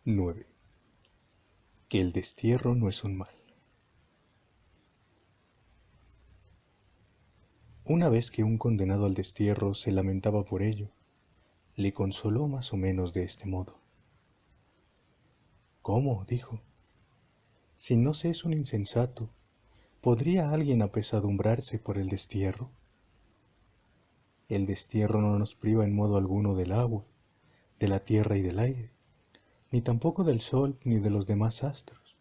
9. Que el destierro no es un mal. Una vez que un condenado al destierro se lamentaba por ello, le consoló más o menos de este modo. ¿Cómo? Dijo. Si no se es un insensato, ¿podría alguien apesadumbrarse por el destierro? El destierro no nos priva en modo alguno del agua, de la tierra y del aire, ni tampoco del sol ni de los demás astros,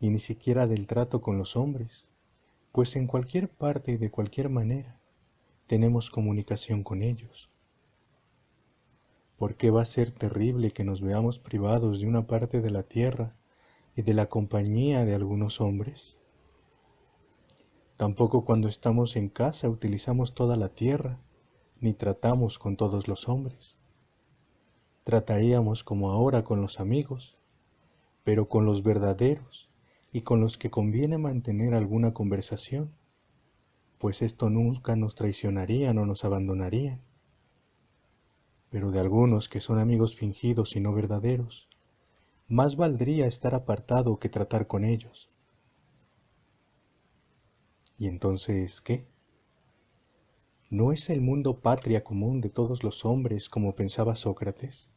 y ni siquiera del trato con los hombres, pues en cualquier parte y de cualquier manera tenemos comunicación con ellos. ¿Por qué va a ser terrible que nos veamos privados de una parte de la tierra y de la compañía de algunos hombres? Tampoco cuando estamos en casa utilizamos toda la tierra, ni tratamos con todos los hombres. Trataríamos como ahora con los amigos, pero con los verdaderos y con los que conviene mantener alguna conversación, pues esto nunca nos traicionarían o nos abandonarían. Pero de algunos que son amigos fingidos y no verdaderos, más valdría estar apartado que tratar con ellos. ¿Y entonces qué? ¿No es el mundo patria común de todos los hombres como pensaba Sócrates?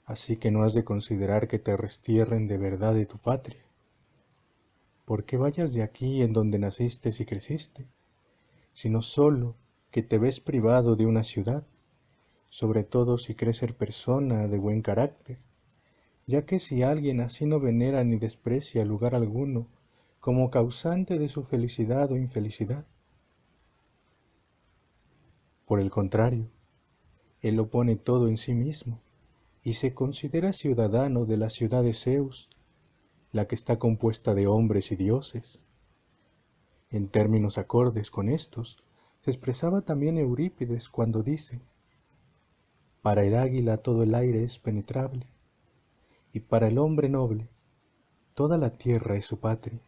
Así que no has de considerar que te restierren de verdad de tu patria, porque vayas de aquí en donde naciste y creciste, sino solo que te ves privado de una ciudad, sobre todo si crees ser persona de buen carácter, ya que si alguien así no venera ni desprecia lugar alguno como causante de su felicidad o infelicidad. Por el contrario, él lo pone todo en sí mismo y se considera ciudadano de la ciudad de Zeus, la que está compuesta de hombres y dioses. En términos acordes con estos, se expresaba también Eurípides cuando dice: para el águila todo el aire es penetrable, y para el hombre noble toda la tierra es su patria.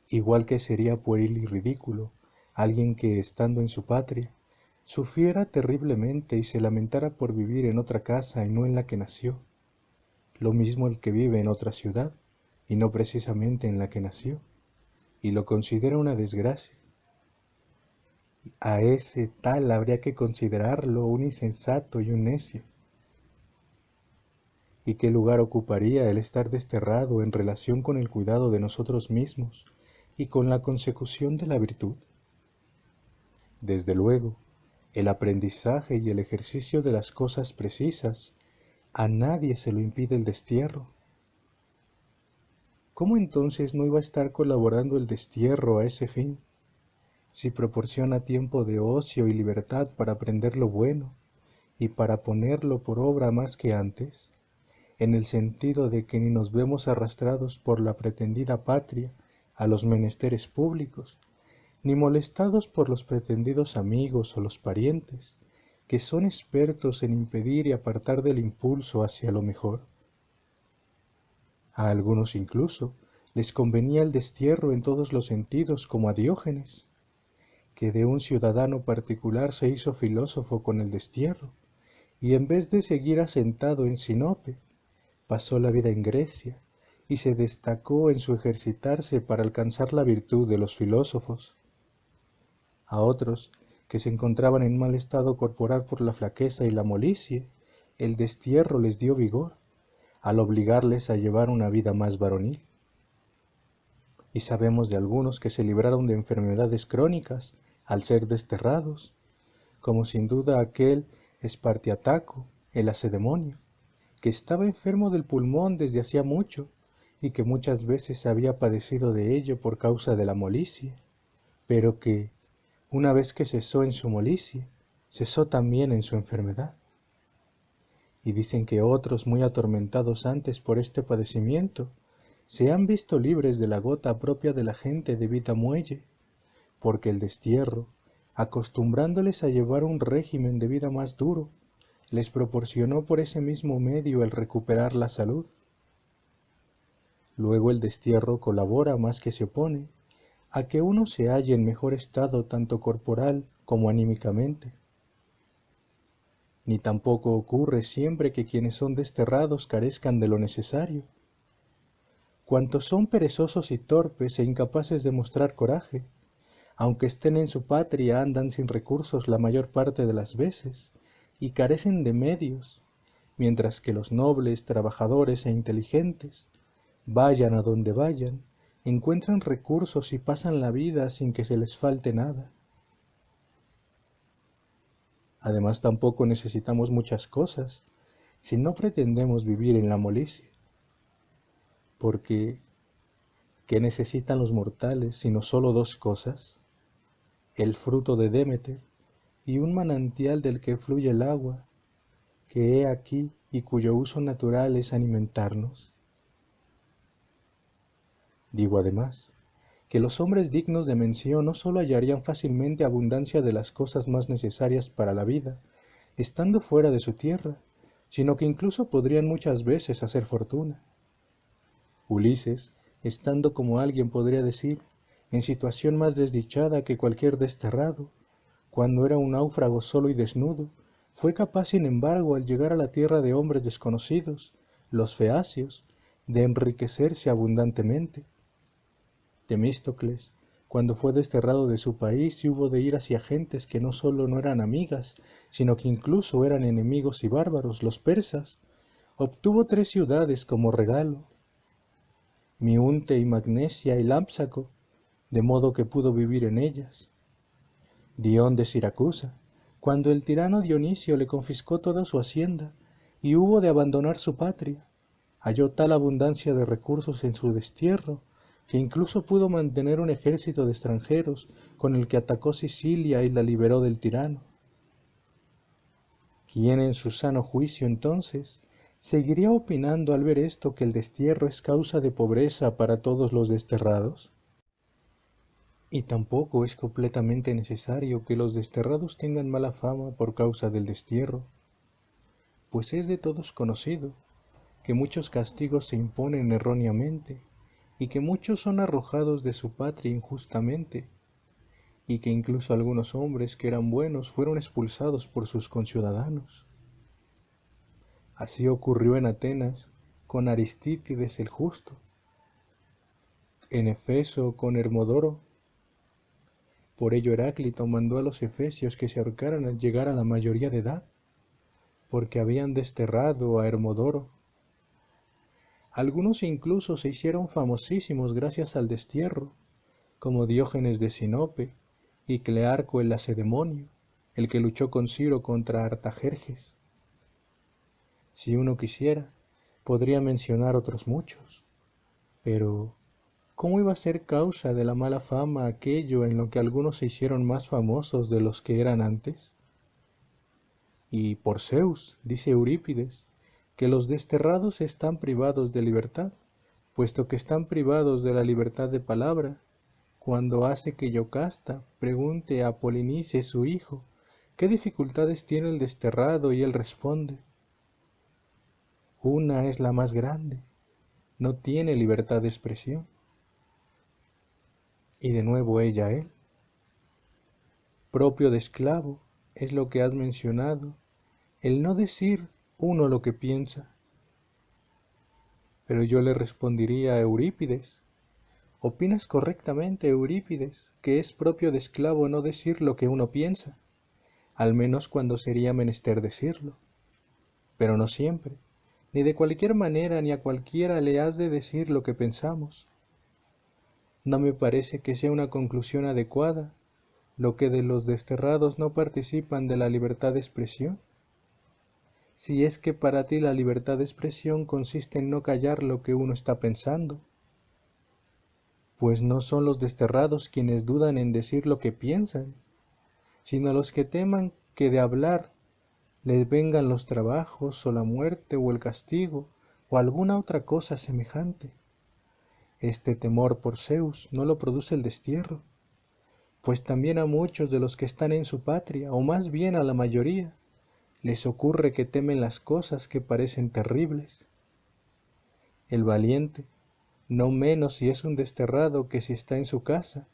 Igual que sería pueril y ridículo alguien que, estando en su patria, sufriera terriblemente y se lamentara por vivir en otra casa y no en la que nació, lo mismo el que vive en otra ciudad y no precisamente en la que nació, y lo considera una desgracia. A ese tal habría que considerarlo un insensato y un necio. ¿Y qué lugar ocuparía el estar desterrado en relación con el cuidado de nosotros mismos y con la consecución de la virtud? Desde luego, el aprendizaje y el ejercicio de las cosas precisas, a nadie se lo impide el destierro. ¿Cómo entonces no iba a estar colaborando el destierro a ese fin, si proporciona tiempo de ocio y libertad para aprender lo bueno y para ponerlo por obra más que antes, en el sentido de que ni nos vemos arrastrados por la pretendida patria a los menesteres públicos, ni molestados por los pretendidos amigos o los parientes, que son expertos en impedir y apartar del impulso hacia lo mejor? A algunos incluso les convenía el destierro en todos los sentidos, como a Diógenes, que de un ciudadano particular se hizo filósofo con el destierro, y en vez de seguir asentado en Sinope, pasó la vida en Grecia y se destacó en su ejercitarse para alcanzar la virtud de los filósofos. A otros, que se encontraban en mal estado corporal por la flaqueza y la molicie, el destierro les dio vigor, al obligarles a llevar una vida más varonil. Y sabemos de algunos que se libraron de enfermedades crónicas al ser desterrados, como sin duda aquel Espartiataco, el lacedemonio, que estaba enfermo del pulmón desde hacía mucho y que muchas veces había padecido de ello por causa de la molicie, pero que, una vez que cesó en su molicie, cesó también en su enfermedad. Y dicen que otros, muy atormentados antes por este padecimiento, se han visto libres de la gota propia de la gente de vida muelle, porque el destierro, acostumbrándoles a llevar un régimen de vida más duro, les proporcionó por ese mismo medio el recuperar la salud. Luego el destierro colabora más que se opone a que uno se halle en mejor estado tanto corporal como anímicamente. ni tampoco ocurre siempre que quienes son desterrados carezcan de lo necesario. Cuantos son perezosos y torpes e incapaces de mostrar coraje, aunque estén en su patria, andan sin recursos la mayor parte de las veces y carecen de medios, mientras que los nobles, trabajadores e inteligentes, vayan a donde vayan, encuentran recursos y pasan la vida sin que se les falte nada. Además, tampoco necesitamos muchas cosas si no pretendemos vivir en la molicie, porque ¿qué necesitan los mortales sino solo dos cosas? El fruto de Demeter y un manantial del que fluye el agua, que he aquí y cuyo uso natural es alimentarnos. Digo además, que los hombres dignos de mención no sólo hallarían fácilmente abundancia de las cosas más necesarias para la vida, estando fuera de su tierra, sino que incluso podrían muchas veces hacer fortuna. Ulises, estando como alguien podría decir, en situación más desdichada que cualquier desterrado, cuando era un náufrago solo y desnudo, fue capaz sin embargo al llegar a la tierra de hombres desconocidos, los feacios, de enriquecerse abundantemente. Temístocles, cuando fue desterrado de su país y hubo de ir hacia gentes que no solo no eran amigas, sino que incluso eran enemigos y bárbaros, los persas, obtuvo 3 ciudades como regalo, Miunte y Magnesia y Lámpsaco, de modo que pudo vivir en ellas. Dión de Siracusa, cuando el tirano Dionisio le confiscó toda su hacienda y hubo de abandonar su patria, halló tal abundancia de recursos en su destierro que incluso pudo mantener un ejército de extranjeros con el que atacó Sicilia y la liberó del tirano. ¿Quién en su sano juicio entonces seguiría opinando al ver esto que el destierro es causa de pobreza para todos los desterrados? Y tampoco es completamente necesario que los desterrados tengan mala fama por causa del destierro, pues es de todos conocido que muchos castigos se imponen erróneamente y que muchos son arrojados de su patria injustamente, y que incluso algunos hombres que eran buenos fueron expulsados por sus conciudadanos. Así ocurrió en Atenas con Aristítides el Justo, en Efeso con Hermodoro. Por ello Heráclito mandó a los efesios que se ahorcaran al llegar a la mayoría de edad, porque habían desterrado a Hermodoro. Algunos incluso se hicieron famosísimos gracias al destierro, como Diógenes de Sinope y Clearco el Lacedemonio, el que luchó con Ciro contra Artajerjes. Si uno quisiera, podría mencionar otros muchos, pero ¿cómo iba a ser causa de la mala fama aquello en lo que algunos se hicieron más famosos de los que eran antes? Y por Zeus, dice Eurípides, que los desterrados están privados de libertad, puesto que están privados de la libertad de palabra, cuando hace que Yocasta pregunte a Polinices su hijo, ¿qué dificultades tiene el desterrado? Y él responde, una es la más grande, no tiene libertad de expresión. Y de nuevo ella a él, propio de esclavo, es lo que has mencionado, el no decir uno lo que piensa. Pero yo le respondería a Eurípides, ¿opinas correctamente, Eurípides, que es propio de esclavo no decir lo que uno piensa? Al menos cuando sería menester decirlo. Pero no siempre, ni de cualquier manera ni a cualquiera le has de decir lo que pensamos. No me parece que sea una conclusión adecuada lo que de los desterrados no participan de la libertad de expresión. Si es que para ti la libertad de expresión consiste en no callar lo que uno está pensando, pues no son los desterrados quienes dudan en decir lo que piensan, sino los que teman que de hablar les vengan los trabajos o la muerte o el castigo o alguna otra cosa semejante. Este temor por Zeus no lo produce el destierro, pues también a muchos de los que están en su patria, o más bien a la mayoría, les ocurre que temen las cosas que parecen terribles. El valiente, no menos si es un desterrado que si está en su casa,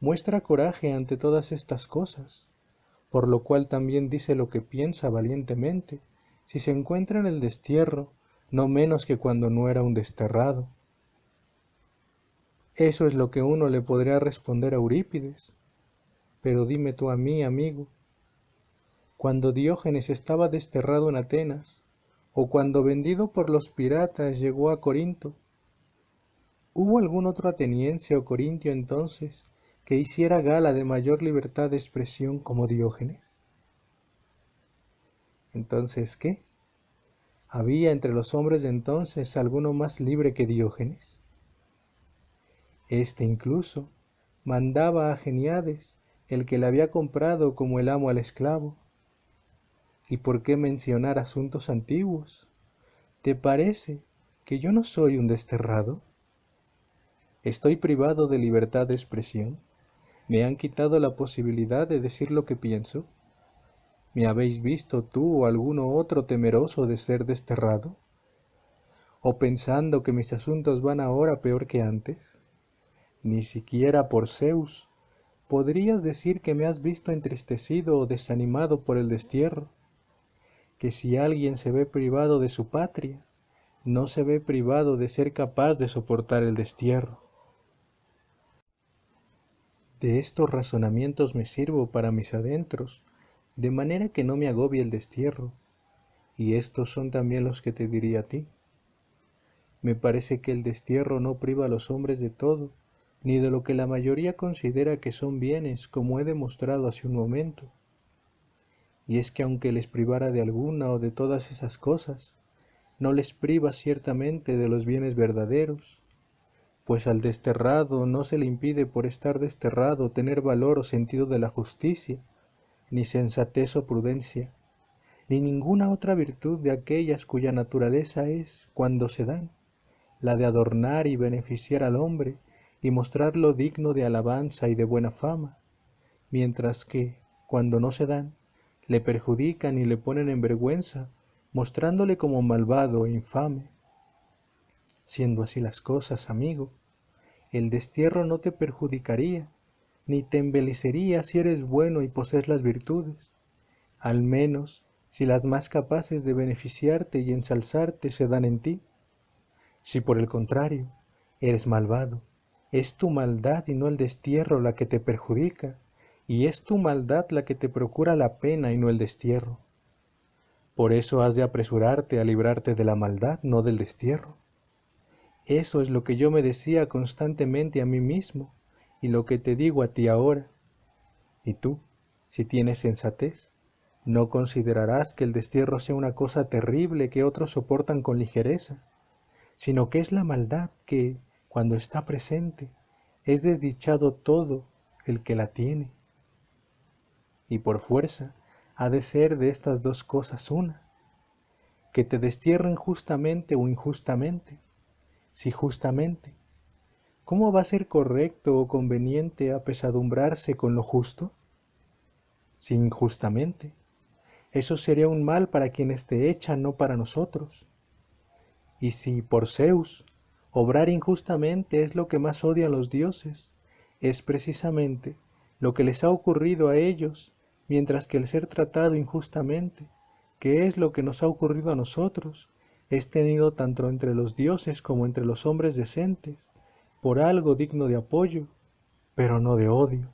muestra coraje ante todas estas cosas, por lo cual también dice lo que piensa valientemente, si se encuentra en el destierro, no menos que cuando no era un desterrado. Eso es lo que uno le podría responder a Eurípides. Pero dime tú a mí, amigo, cuando Diógenes estaba desterrado en Atenas, o cuando vendido por los piratas llegó a Corinto, ¿hubo algún otro ateniense o corintio entonces que hiciera gala de mayor libertad de expresión como Diógenes? Entonces, ¿qué? ¿Había entre los hombres de entonces alguno más libre que Diógenes? Este incluso mandaba a Geniades, el que le había comprado como el amo al esclavo. ¿Y por qué mencionar asuntos antiguos? ¿Te parece que yo no soy un desterrado? ¿Estoy privado de libertad de expresión? ¿Me han quitado la posibilidad de decir lo que pienso? ¿Me habéis visto tú o alguno otro temeroso de ser desterrado? ¿O pensando que mis asuntos van ahora peor que antes? Ni siquiera por Zeus podrías decir que me has visto entristecido o desanimado por el destierro, que si alguien se ve privado de su patria, no se ve privado de ser capaz de soportar el destierro. De estos razonamientos me sirvo para mis adentros, de manera que no me agobie el destierro, y estos son también los que te diría a ti. Me parece que el destierro no priva a los hombres de todo, ni de lo que la mayoría considera que son bienes, como he demostrado hace un momento. Y es que aunque les privara de alguna o de todas esas cosas, no les priva ciertamente de los bienes verdaderos, pues al desterrado no se le impide por estar desterrado tener valor o sentido de la justicia, ni sensatez o prudencia, ni ninguna otra virtud de aquellas cuya naturaleza es, cuando se dan, la de adornar y beneficiar al hombre y mostrarlo digno de alabanza y de buena fama, mientras que, cuando no se dan, le perjudican y le ponen en vergüenza, mostrándole como malvado e infame. Siendo así las cosas, amigo, el destierro no te perjudicaría, ni te embelecería si eres bueno y posees las virtudes, al menos si las más capaces de beneficiarte y ensalzarte se dan en ti. Si por el contrario, eres malvado, es tu maldad y no el destierro la que te perjudica, y es tu maldad la que te procura la pena y no el destierro. Por eso has de apresurarte a librarte de la maldad, no del destierro. Eso es lo que yo me decía constantemente a mí mismo, y lo que te digo a ti ahora. Y tú, si tienes sensatez, no considerarás que el destierro sea una cosa terrible que otros soportan con ligereza, sino que es la maldad que, cuando está presente, es desdichado todo el que la tiene. Y por fuerza ha de ser de estas dos cosas una, que te destierren justamente o injustamente. Si justamente, ¿cómo va a ser correcto o conveniente apesadumbrarse con lo justo? Si injustamente, eso sería un mal para quienes te echan, no para nosotros. Y si por Zeus, obrar injustamente es lo que más odian los dioses, es precisamente lo que les ha ocurrido a ellos, mientras que el ser tratado injustamente, que es lo que nos ha ocurrido a nosotros, es tenido tanto entre los dioses como entre los hombres decentes, por algo digno de apoyo, pero no de odio.